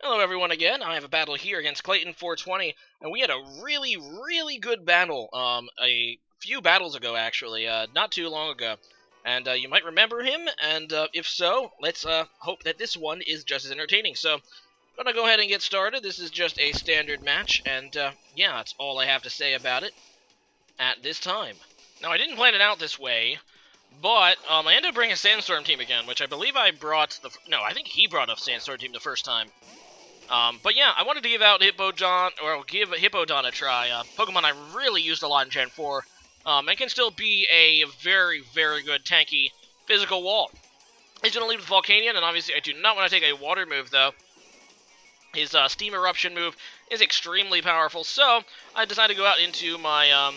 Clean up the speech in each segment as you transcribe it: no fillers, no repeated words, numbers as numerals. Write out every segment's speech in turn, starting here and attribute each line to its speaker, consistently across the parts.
Speaker 1: Hello everyone again. I have a battle here against Clayton420, and we had a really good battle a few battles ago actually, not too long ago. And you might remember him, and if so, let's hope that this one is just as entertaining. So, I'm gonna go ahead and get started. This is just a standard match, and yeah, that's all I have to say about it at this time. Now, I didn't plan it out this way, but I ended up bringing a Sandstorm team again, which I believe I brought no, I think he brought a Sandstorm team the first time. But yeah, I wanted to give out give Hippowdon a try. Pokemon I really used a lot in Gen 4. And can still be a very good tanky physical wall. He's going to lead with Volcanion, and obviously I do not want to take a water move, though. His Steam Eruption move is extremely powerful, so I decided to go out into my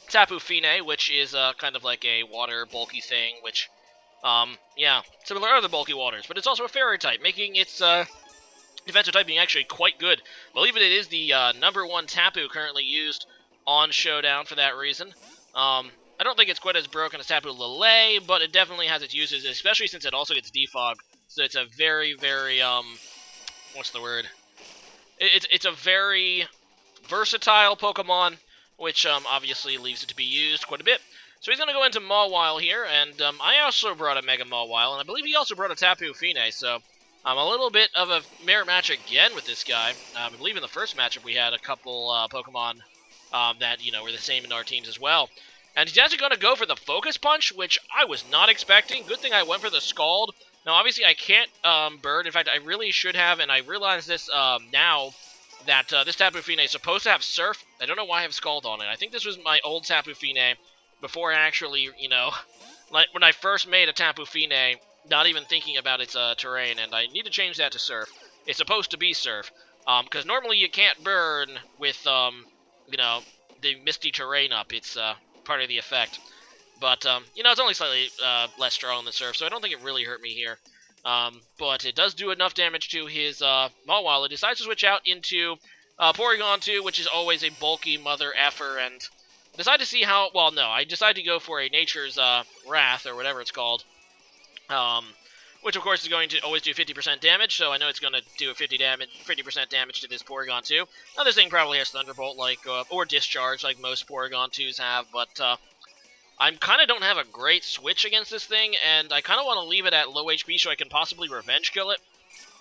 Speaker 1: Tapu Fine, which is kind of like a water bulky thing, which, yeah, similar to other bulky waters, but it's also a fairy type, making its defensive type being actually quite good. I believe it is the #1 Tapu currently used on Showdown for that reason. I don't think it's quite as broken as Tapu Lele, but it definitely has its uses, especially since it also gets defog. So it's a very what's the word? It's a very versatile Pokemon, which obviously leaves it to be used quite a bit. So he's going to go into Mawile here, and I also brought a Mega Mawile, and I believe he also brought a Tapu Fine, so a little bit of a mirror match again with this guy. I believe in the first matchup we had a couple Pokemon that, you know, were the same in our teams as well. And he's actually going to go for the Focus Punch, which I was not expecting. Good thing I went for the Scald. Now, obviously, I can't burn. In fact, I really should have, and I realize this now, that this Tapu Fine is supposed to have Surf. I don't know why I have Scald on it. I think this was my old Tapu Fine before I actually, you know, like when I first made a Tapu Fine, not even thinking about its terrain, and I need to change that to Surf. It's supposed to be Surf, because normally you can't burn with, you know, the misty terrain up. It's part of the effect. But, you know, it's only slightly less strong than Surf, so I don't think it really hurt me here. But it does do enough damage to his Mawile. It decides to switch out into Porygon 2, which is always a bulky mother effer, and decide to see how, well, no, I decided to go for a Nature's Wrath, or whatever it's called, which of course is going to always do 50% damage, so I know it's going to do a 50% damage to this Porygon 2. Now this thing probably has Thunderbolt, like, or Discharge, like most Porygon 2s have, but I kind of don't have a great switch against this thing, and I kind of want to leave it at low HP so I can possibly revenge kill it.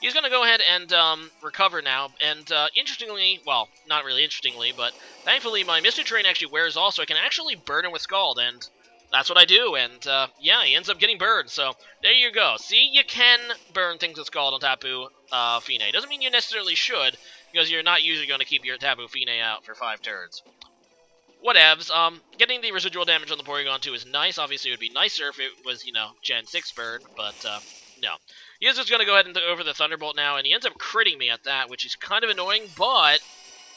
Speaker 1: He's going to go ahead and recover now, and interestingly, well, not really interestingly, but thankfully my Mystic Terrain actually wears off, so I can actually burn him with Scald, and that's what I do, and yeah, he ends up getting burned, so there you go. See, you can burn things with Scald on Tapu Fine. Doesn't mean you necessarily should, because you're not usually going to keep your Tapu Fine out for 5 turns. Whatevs, getting the residual damage on the Porygon 2 is nice. Obviously, it would be nicer if it was, you know, Gen 6 burn, but, no. He is just going to go ahead and go for the Thunderbolt now, and he ends up critting me at that, which is kind of annoying, but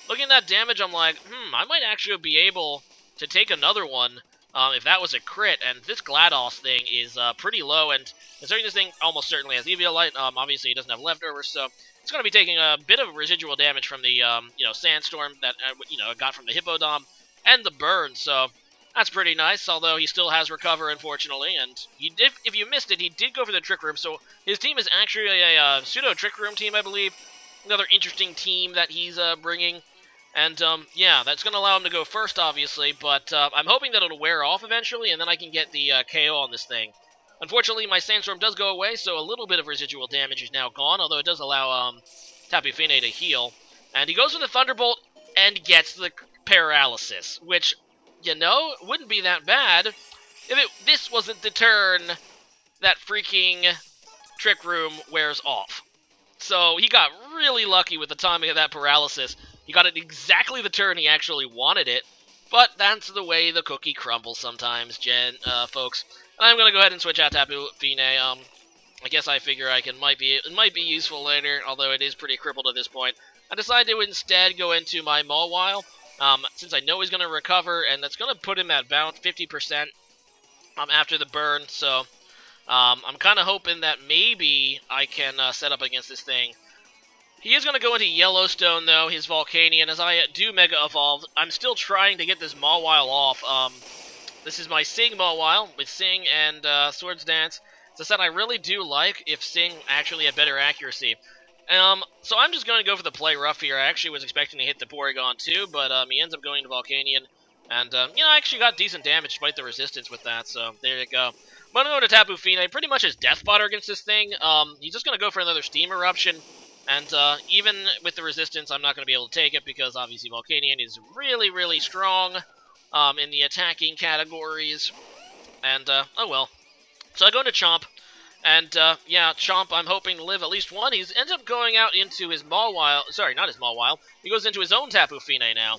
Speaker 1: looking at that damage, I'm like, I might actually be able to take another one if that was a crit, and this GLaDOS thing is pretty low, and considering this thing almost certainly has Eviolite, obviously he doesn't have leftovers, so it's going to be taking a bit of residual damage from the, you know, Sandstorm that, you know, got from the Hippowdon, and the burn, so that's pretty nice, although he still has Recover, unfortunately, and he did, if you missed it, he did go for the Trick Room, so his team is actually a pseudo-Trick Room team, I believe. Another interesting team that he's bringing, and, yeah, that's going to allow him to go first, obviously, but I'm hoping that it'll wear off eventually, and then I can get the KO on this thing. Unfortunately, my Sandstorm does go away, so a little bit of residual damage is now gone, although it does allow Tapu Fine to heal. And he goes for the Thunderbolt and gets the Paralysis, which, you know, wouldn't be that bad if this wasn't the turn that freaking Trick Room wears off. So he got really lucky with the timing of that Paralysis. He got it exactly the turn he actually wanted it, but that's the way the cookie crumbles sometimes, folks. And I'm gonna go ahead and switch out Tapu Fine. I guess I figure it might be useful later, although it is pretty crippled at this point. I decided to instead go into my Mawile, since I know he's going to recover, and that's going to put him at about 50% after the burn, so I'm kind of hoping that maybe I can set up against this thing. He is going to go into Yellowstone, though, his Volcanion. As I do Mega Evolve, I'm still trying to get this Mawile off. This is my Sing Mawile with Sing and Swords Dance. As I said, I really do like if Sing actually had better accuracy. So I'm just going to go for the play rough here. I actually was expecting to hit the Porygon too, but he ends up going to Volcanion. And, I actually got decent damage despite the resistance with that, so there you go. I'm going to go to Tapu Fini, pretty much his death fodder against this thing. He's just going to go for another Steam Eruption, and even with the resistance, I'm not going to be able to take it because obviously Volcanion is really, really strong in the attacking categories. And, oh well. So I go into Chomp, and, yeah, Chomp, I'm hoping to live at least one. He ends up going out into his Mawile. Sorry, not his Mawile. He goes into his own Tapu Fini now.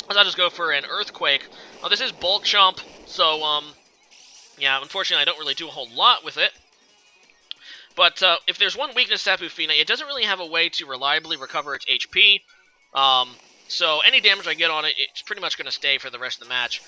Speaker 1: So I'll just go for an Earthquake. Now, this is Bulk Chomp, so, yeah, unfortunately, I don't really do a whole lot with it. But if there's one weakness to Tapu Fini, it doesn't really have a way to reliably recover its HP. So any damage I get on it, it's pretty much going to stay for the rest of the match.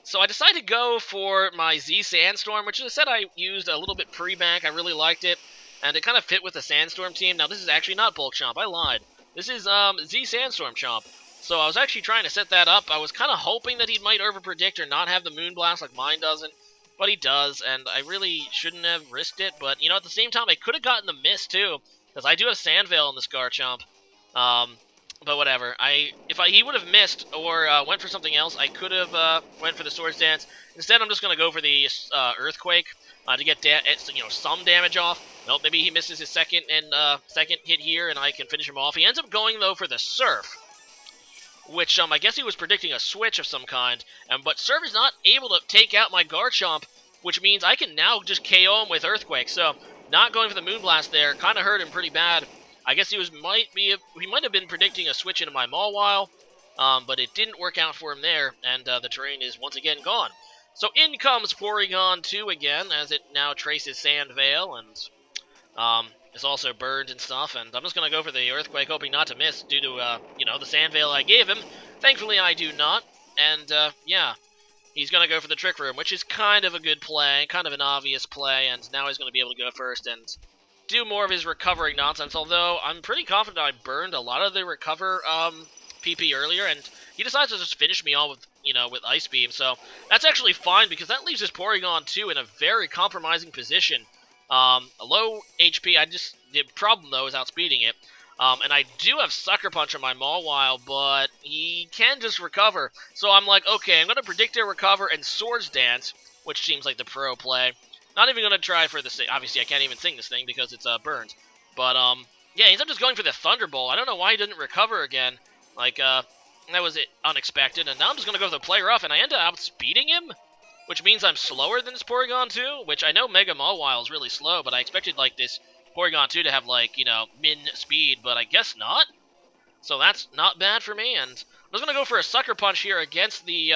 Speaker 1: So I decided to go for my Z Sandstorm, which is a set I used a little bit pre-bank. I really liked it, and it kind of fit with the Sandstorm team. Now, this is actually not Bulk Chomp. I lied. This is Z Sandstorm Chomp. So I was actually trying to set that up. I was kind of hoping that he might overpredict or not have the Moonblast like mine doesn't, but he does, and I really shouldn't have risked it. But, at the same time, I could have gotten the miss, too, because I do have Sandveil in this Garchomp. But whatever. If he would have missed or went for something else, I could have went for the Swords Dance. Instead, I'm just going to go for the Earthquake to get some damage off. Nope, maybe he misses his second hit here, and I can finish him off. He ends up going, though, for the Surf, which I guess he was predicting a switch of some kind. But Surf is not able to take out my Garchomp, which means I can now just KO him with Earthquake. So not going for the Moonblast there kind of hurt him pretty bad. I guess he might have been predicting a switch into my Mawile, but it didn't work out for him there, and the terrain is once again gone. So in comes Porygon 2 again, as it now traces Sandveil, and is also burned and stuff, and I'm just going to go for the Earthquake, hoping not to miss due to, the Sandveil I gave him. Thankfully, I do not, and, yeah. He's going to go for the Trick Room, which is kind of a good play, kind of an obvious play, and now he's going to be able to go first and do more of his recovering nonsense, although I'm pretty confident I burned a lot of the recover PP earlier, and he decides to just finish me all with Ice Beam, so that's actually fine, because that leaves his Porygon 2 in a very compromising position. A low HP, the problem, though, is outspeeding it. And I do have Sucker Punch on my Mawile, but he can just recover. So I'm like, okay, I'm going to predict a recover and Swords Dance, which seems like the pro play. Not even going to try for the... Obviously, I can't even sing this thing because it's burned. But, yeah, he ends up just going for the Thunderbolt. I don't know why he didn't recover again. Like, that was unexpected. And now I'm just going to go for the Play Rough, and I end up outspeeding him, which means I'm slower than this Porygon 2, which I know Mega Mawile is really slow, but I expected, like, this Porygon 2 to have, like, min speed, but I guess not. So that's not bad for me, and I'm just going to go for a Sucker Punch here against the,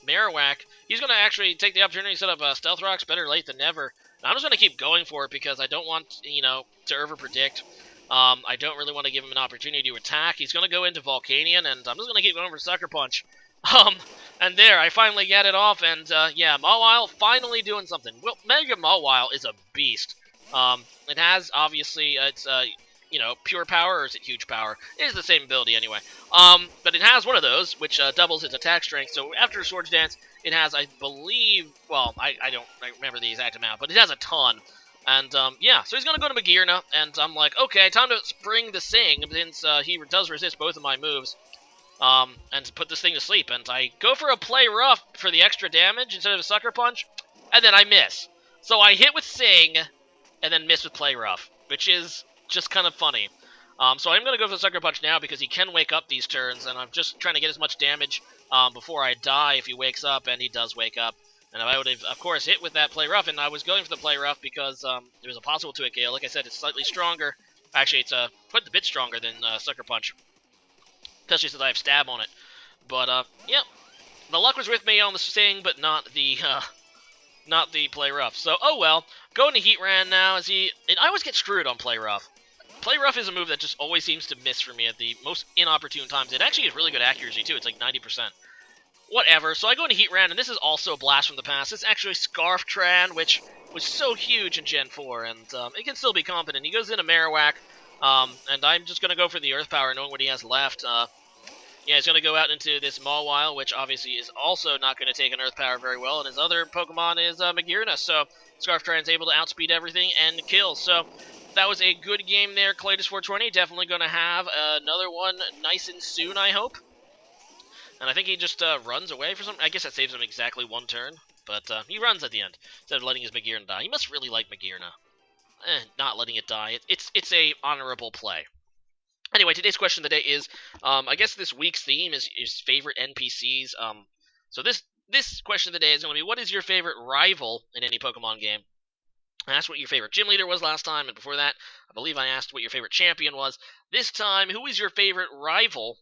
Speaker 1: Marowak. He's going to actually take the opportunity to set up Stealth Rocks, better late than never. And I'm just going to keep going for it because I don't want, to overpredict. I don't really want to give him an opportunity to attack. He's going to go into Volcanion, and I'm just going to keep going for Sucker Punch. And there, I finally get it off, and, yeah, Mawile finally doing something. Well, Mega Mawile is a beast. It has, obviously, it's, pure power, or is it huge power? It is the same ability anyway. But it has one of those, which doubles its attack strength. So after Swords Dance, it has, I believe, well, I don't remember the exact amount, but it has a ton. And, yeah, so he's going to go to Magearna, and I'm like, okay, time to spring the Sing, since he does resist both of my moves. And put this thing to sleep. And I go for a Play Rough for the extra damage instead of a Sucker Punch, and then I miss. So I hit with Sing, and then miss with Play Rough, which is just kind of funny. So I'm going to go for the Sucker Punch now because he can wake up these turns, and I'm just trying to get as much damage before I die if he wakes up, and he does wake up. And I would have, of course, hit with that Play Rough, and I was going for the Play Rough because there was a possible 2-hit KO. Like I said, it's slightly stronger. Actually, it's quite a bit stronger than Sucker Punch, especially since I have Stab on it. But, yeah, the luck was with me on the Sting, but not the Play Rough. So, oh well. Going to Heatran now, I always get screwed on Play Rough. Play Rough is a move that just always seems to miss for me at the most inopportune times. It actually has really good accuracy, too. It's like 90%. Whatever. So I go into Heatran, and this is also a blast from the past. It's actually Scarftran, which was so huge in Gen 4, and it can still be competent. He goes into Marowak, and I'm just going to go for the Earth Power, knowing what he has left. Yeah, he's going to go out into this Mawile, which obviously is also not going to take an Earth Power very well, and his other Pokemon is Magearna, so Scarftran is able to outspeed everything and kill. So that was a good game there, Claytus420. Definitely going to have another one nice and soon, I hope. And I think he just runs away for something. I guess that saves him exactly one turn. But he runs at the end, instead of letting his Magearna die. He must really like Magearna. Not letting it die. It's a honorable play. Anyway, today's question of the day is, I guess this week's theme is favorite NPCs. So this question of the day is going to be, what is your favorite rival in any Pokemon game? I asked what your favorite gym leader was last time, and before that, I believe I asked what your favorite champion was. This time, who is your favorite rival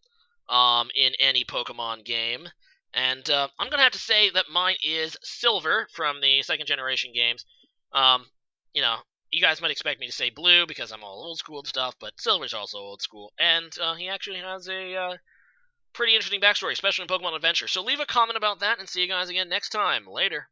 Speaker 1: in any Pokemon game? And I'm going to have to say that mine is Silver from the second generation games. You know, you guys might expect me to say Blue because I'm all old school and stuff, but Silver's also old school. And he actually has a pretty interesting backstory, especially in Pokemon Adventure. So leave a comment about that, and see you guys again next time. Later.